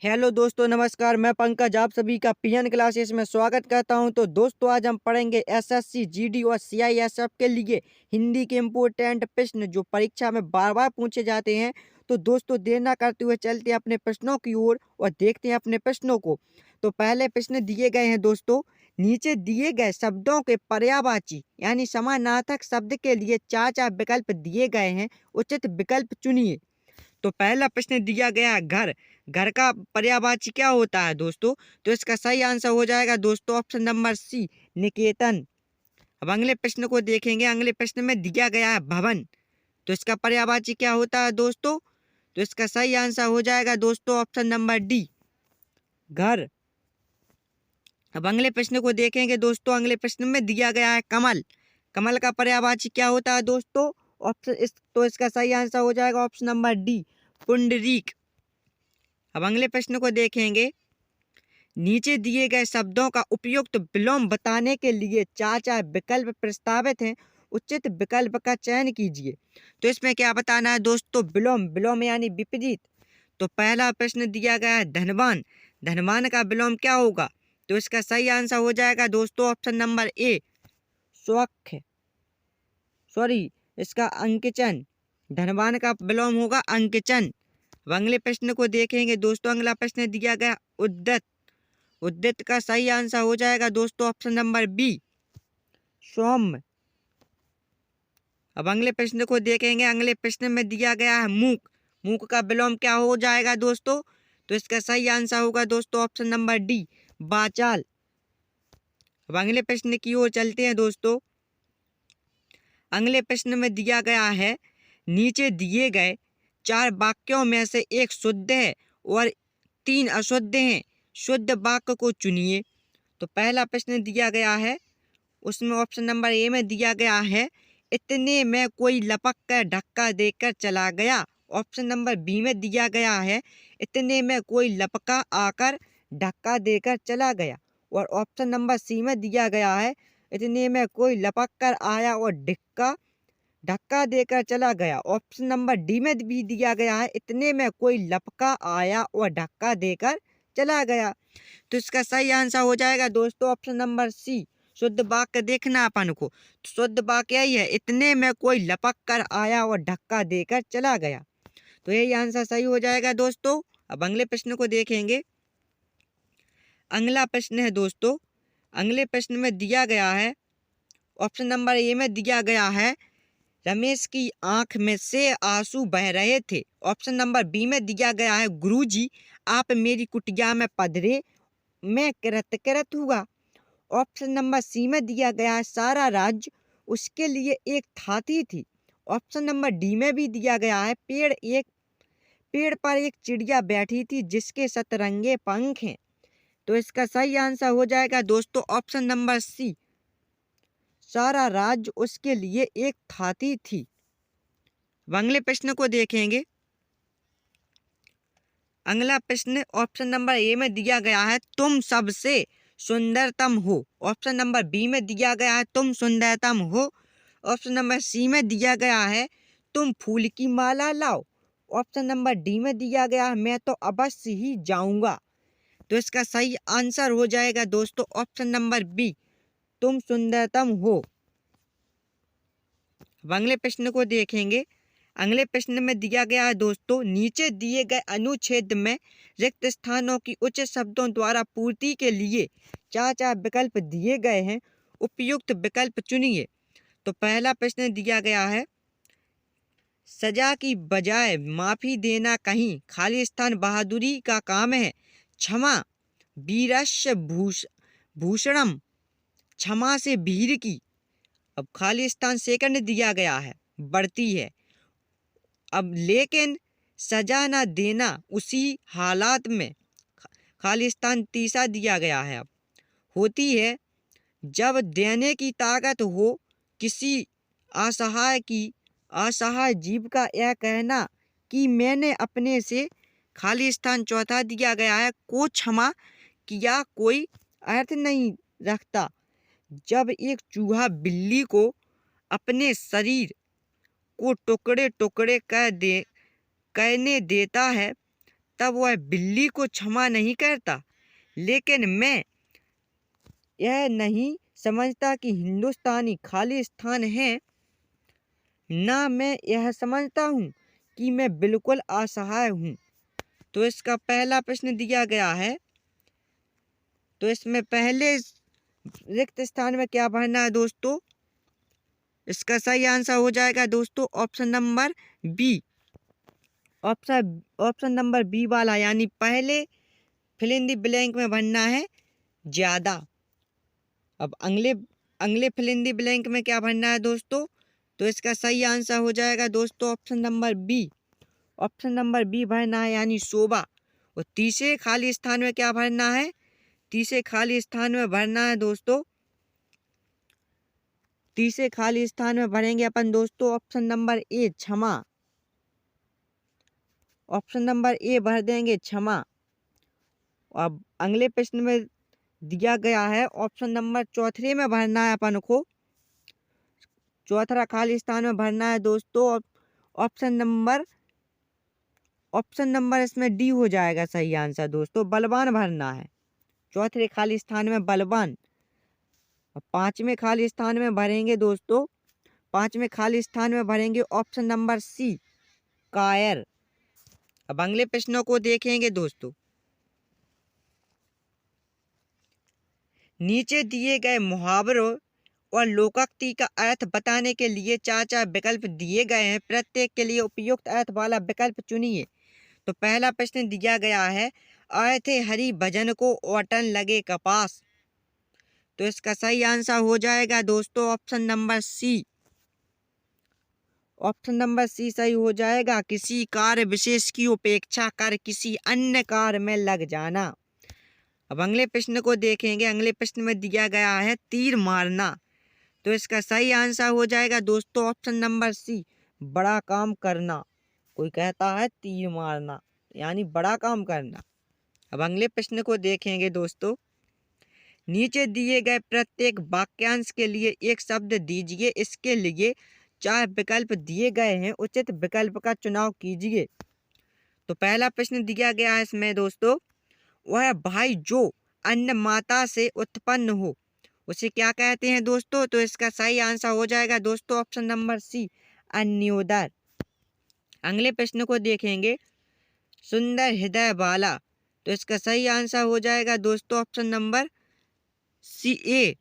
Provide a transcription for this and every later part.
Hello दोस्तों, नमस्कार। मैं पंकज आप सभी का पीएन क्लासेस में स्वागत करता हूं। तो दोस्तों, आज हम पढ़ेंगे एसएससी, जीडी और सीआईएसएफ के लिए हिंदी के इम्पोर्टेंट प्रश्न जो परीक्षा में बार बार पूछे जाते हैं। तो दोस्तों, देर ना करते हुए चलते हैं अपने प्रश्नों की ओर और देखते हैं अपने प्रश्नों को। तो पहले प्रश्न दिए गए हैं दोस्तों, नीचे दिए गए शब्दों के पर्यायवाची यानी समानार्थक शब्द के लिए चार चार विकल्प दिए गए हैं, उचित विकल्प चुनिए। तो पहला प्रश्न दिया गया है घर। घर का पर्यायवाची क्या होता है दोस्तों? तो इसका सही आंसर हो जाएगा दोस्तों ऑप्शन नंबर सी, निकेतन। अब अगले प्रश्न को देखेंगे। अगले प्रश्न में दिया गया है भवन। तो इसका पर्यायवाची क्या होता है दोस्तों? तो इसका सही आंसर हो जाएगा दोस्तों ऑप्शन नंबर डी, घर। अब अगले प्रश्न को देखेंगे दोस्तों। अगले प्रश्न में दिया गया है कमल। कमल का पर्यायवाची क्या होता है दोस्तों? तो इसका सही आंसर हो जाएगा ऑप्शन नंबर डी, पुंडरीक। अब अगले प्रश्न को देखेंगे। नीचे दिए गए शब्दों का उपयुक्त विलोम बताने के लिए चार चार विकल्प प्रस्तावित हैं, उचित विकल्प का चयन कीजिए। तो इसमें क्या बताना है दोस्तों? विलोम। विलोम यानी विपरीत। तो पहला प्रश्न दिया गया है धनवान। धनवान का विलोम क्या होगा? तो इसका सही आंसर हो जाएगा दोस्तों ऑप्शन नंबर ए, स्वच्छ। इसका अंकचन। धनवान का विलोम होगा अंकचन। अगले प्रश्न को देखेंगे दोस्तों। अगला प्रश्न दिया गया उद्यत। उद्यत का सही आंसर हो जाएगा दोस्तों ऑप्शन नंबर बी, सौम्य। अब अगले प्रश्न को देखेंगे। अगले प्रश्न में दिया गया है मूक। मूक का विलोम क्या हो जाएगा दोस्तों? तो इसका सही आंसर होगा दोस्तों ऑप्शन नंबर डी, वाचाल। अब अगले प्रश्न की ओर चलते हैं दोस्तों। अगले प्रश्न में दिया गया है नीचे दिए गए चार वाक्यों में से एक शुद्ध है और तीन अशुद्ध हैं, शुद्ध वाक्य को चुनिए। तो पहला प्रश्न दिया गया है, उसमें ऑप्शन नंबर ए में दिया गया है इतने में कोई लपक कर धक्का देकर चला गया। ऑप्शन नंबर बी में दिया गया है इतने में कोई लपका आकर धक्का देकर चला गया। और ऑप्शन नंबर सी में दिया गया है इतने में कोई लपक कर आया और धक्का देकर चला गया। ऑप्शन नंबर डी में भी दिया गया है इतने में कोई लपका आया और धक्का देकर चला गया। तो इसका सही आंसर हो जाएगा दोस्तों ऑप्शन नंबर सी, शुद्ध वाक्य देखना अपन को। तो शुद्ध वाक्य यही है, इतने में कोई लपक कर आया और धक्का देकर चला गया। तो यही आंसर सही हो जाएगा दोस्तों। अब अगले प्रश्न को देखेंगे। अगला प्रश्न है दोस्तों, अगले प्रश्न में दिया गया है ऑप्शन नंबर ए में दिया गया है रमेश की आंख में से आंसू बह रहे थे। ऑप्शन नंबर बी में दिया गया है गुरुजी आप मेरी कुटिया में पधरे, मैं कृत हुआ। ऑप्शन नंबर सी में दिया गया है सारा राज्य उसके लिए एक हाथी थी। ऑप्शन नंबर डी में भी दिया गया है पेड़ पर एक चिड़िया बैठी थी जिसके सतरंगे पंख हैं। तो इसका सही आंसर हो जाएगा दोस्तों ऑप्शन नंबर सी, सारा राज्य उसके लिए एक हाथी थी। अगले प्रश्न को देखेंगे। अगला प्रश्न ऑप्शन नंबर ए में दिया गया है तुम सबसे सुंदरतम हो। ऑप्शन नंबर बी में दिया गया है तुम सुंदरतम हो। ऑप्शन नंबर सी में दिया गया है तुम फूल की माला लाओ। ऑप्शन नंबर डी में दिया गया है मैं तो अवश्य ही जाऊंगा। तो इसका सही आंसर हो जाएगा दोस्तों ऑप्शन नंबर बी, तुम सुंदरतम हो। अगले प्रश्न को देखेंगे। अगले प्रश्न में दिया गया है दोस्तों नीचे दिए गए अनुच्छेद में रिक्त स्थानों की उचित शब्दों द्वारा पूर्ति के लिए चार चार विकल्प दिए गए हैं, उपयुक्त विकल्प चुनिए। तो पहला प्रश्न दिया गया है सजा की बजाय माफी देना कहीं खाली स्थान बहादुरी का काम है, क्षमा वीरस्य भूषणम, क्षमा से भीर की। अब खाली स्थान सेकंड दिया गया है, बढ़ती है। अब लेकिन सजा न देना उसी हालात में, खाली स्थान तीसरा दिया गया है। अब होती है जब देने की ताकत हो किसी असहाय जीव का यह कहना कि मैंने अपने से, खाली स्थान चौथा दिया गया है को क्षमा किया कोई अर्थ नहीं रखता। जब एक चूहा बिल्ली को अपने शरीर को टुकड़े टुकड़े करने देता है तब वह बिल्ली को क्षमा नहीं करता। लेकिन मैं यह नहीं समझता कि हिंदुस्तानी खालिस्तान है। ना मैं यह समझता हूँ कि मैं बिल्कुल असहाय हूँ। तो इसका पहला प्रश्न दिया गया है, तो इसमें पहले रिक्त स्थान में क्या भरना है दोस्तों? इसका सही आंसर हो जाएगा दोस्तों option number B. Option number B वाला, यानी पहले फिल इन द ब्लैंक में भरना है ज्यादा। अब अगले फिल इन द ब्लैंक में क्या भरना है दोस्तों? तो इसका सही आंसर हो जाएगा दोस्तों option number B. Option number B भरना है, यानी शोभा। और तीसरे खाली स्थान में क्या भरना है? तीसरे खाली स्थान में भरना है दोस्तों, तीसरे खाली स्थान में भरेंगे अपन दोस्तों ऑप्शन नंबर ए क्षमा। ऑप्शन नंबर ए भर देंगे क्षमा। अब अगले प्रश्न में दिया गया है ऑप्शन नंबर चौथे में भरना है अपन को। चौथा खाली स्थान में भरना है दोस्तों ऑप्शन नंबर इसमें डी हो जाएगा सही आंसर दोस्तों, बलवान भरना है। चौथे खाली स्थान में बलवान। पांचवें खाली स्थान में भरेंगे दोस्तों, पांचवें खाली स्थान में भरेंगे ऑप्शन नंबर सी कायर। अब अगले प्रश्नों को देखेंगे दोस्तों। नीचे दिए गए मुहावरों और लोकोक्ति का अर्थ बताने के लिए चार विकल्प दिए गए हैं। प्रत्येक के लिए उपयुक्त अर्थ वाला विकल्प चुनिए। तो पहला प्रश्न दिया गया है, आए थे हरि भजन को ओटन लगे कपास। तो इसका सही आंसर हो जाएगा दोस्तों option number C. Option number C सही हो जाएगा, किसी कार्य विशेष की उपेक्षा कर किसी अन्य कार्य में लग जाना। अब अगले प्रश्न को देखेंगे। अगले प्रश्न में दिया गया है तीर मारना। तो इसका सही आंसर हो जाएगा दोस्तों ऑप्शन नंबर सी बड़ा काम करना। कोई कहता है तीर मारना यानी बड़ा काम करना। अब अगले प्रश्न को देखेंगे दोस्तों। नीचे दिए गए प्रत्येक वाक्यांश के लिए एक शब्द दीजिए। इसके लिए चार विकल्प दिए गए हैं, उचित विकल्प का चुनाव कीजिए। तो पहला प्रश्न दिया गया है इसमें दोस्तों, वह भाई जो अन्य माता से उत्पन्न हो उसे क्या कहते हैं दोस्तों? तो इसका सही आंसर हो जाएगा दोस्तों ऑप्शन नंबर सी अन्योदर। अगले प्रश्न को देखेंगे, सुंदर हृदय वाला। तो इसका सही आंसर हो जाएगा दोस्तों option number C A.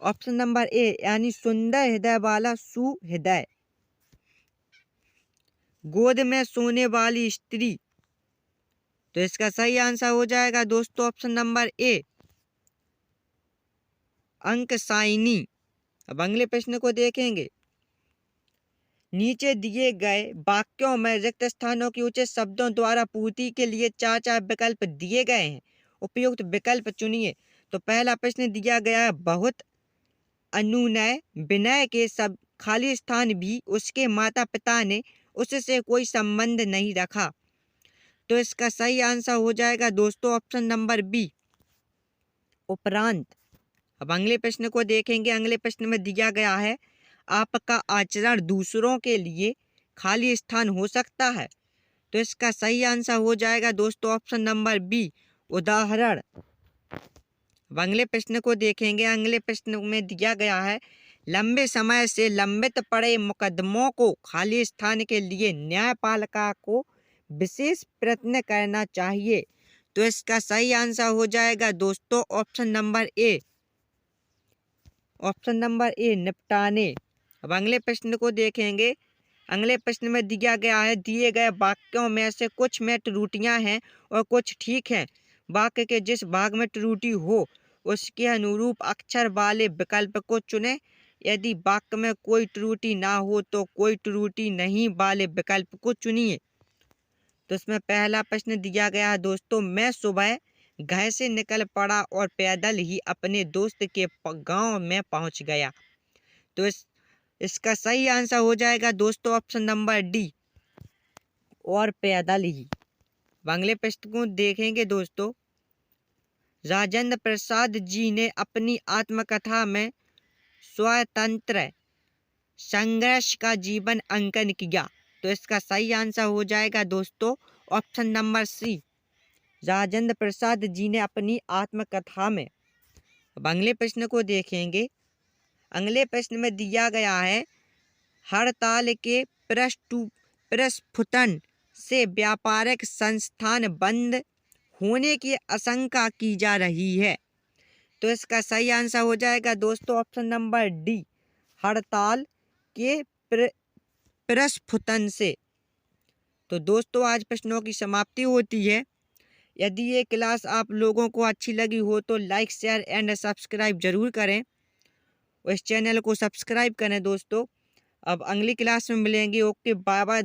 Option number A यानी सुंदर हृदय वाला सुहृदय। गोद में सोने वाली स्त्री। तो इसका सही आंसर हो जाएगा दोस्तों ऑप्शन नंबर ए अंकसाइनी। अब अगले प्रश्न को देखेंगे। नीचे दिए गए वाक्यों में रिक्त स्थानों की उचित शब्दों द्वारा पूर्ति के लिए चार विकल्प दिए गए हैं, उपयुक्त विकल्प चुनिए। तो पहला प्रश्न दिया गया है, बहुत अनुनय विनय के सब खाली स्थान भी उसके माता पिता ने उससे कोई संबंध नहीं रखा। तो इसका सही आंसर हो जाएगा दोस्तों ऑप्शन नंबर बी उपरांत। अब अगले प्रश्न को देखेंगे। अगले प्रश्न में दिया गया है, आपका आचरण दूसरों के लिए खाली स्थान हो सकता है। तो इसका सही आंसर हो जाएगा दोस्तों ऑप्शन नंबर बी उदाहरण। अब अगले प्रश्न को देखेंगे। अगले प्रश्न में दिया गया है, लंबे समय से लंबित पड़े मुकदमों को खाली स्थान के लिए न्यायपालिका को विशेष प्रयत्न करना चाहिए। तो इसका सही आंसर हो जाएगा दोस्तों ऑप्शन नंबर ए। ऑप्शन नंबर ए निपटाने। अब अगले प्रश्न को देखेंगे। अगले प्रश्न में दिया गया है, दिए गए वाक्यों में से कुछ में त्रुटियां हैं और कुछ ठीक हैं। वाक्य के जिस भाग में त्रुटि हो उसके अनुरूप अक्षर वाले विकल्प को चुनें। यदि वाक्य में कोई त्रुटि ना हो तो कोई त्रुटि नहीं वाले विकल्प को चुनिए। तो इसमें पहला प्रश्न दिया गया है दोस्तों, मैं सुबह घर से निकल पड़ा और पैदल ही अपने दोस्त के गांव में पहुंच गया। तो इसका सही आंसर हो जाएगा दोस्तों ऑप्शन नंबर डी और पैदल ही। अगले प्रश्न को देखेंगे दोस्तों। राजेंद्र प्रसाद जी ने अपनी आत्मकथा में स्वतंत्र संघर्ष का जीवन अंकन किया। तो इसका सही आंसर हो जाएगा दोस्तों ऑप्शन नंबर सी राजेंद्र प्रसाद जी ने अपनी आत्मकथा में। अब अगले प्रश्न को देखेंगे। अगले प्रश्न में दिया गया है, हड़ताल के प्रस्फुटन से व्यापारिक संस्थान बंद होने की आशंका की जा रही है। तो इसका सही आंसर हो जाएगा दोस्तों ऑप्शन नंबर डी, हड़ताल के प्रस्फुटन से। तो दोस्तों आज प्रश्नों की समाप्ति होती है। यदि ये क्लास आप लोगों को अच्छी लगी हो तो लाइक शेयर एंड सब्सक्राइब जरूर करें और इस चैनल को सब्सक्राइब करें दोस्तों। अब अगली क्लास में मिलेंगे। Okay, bye bye.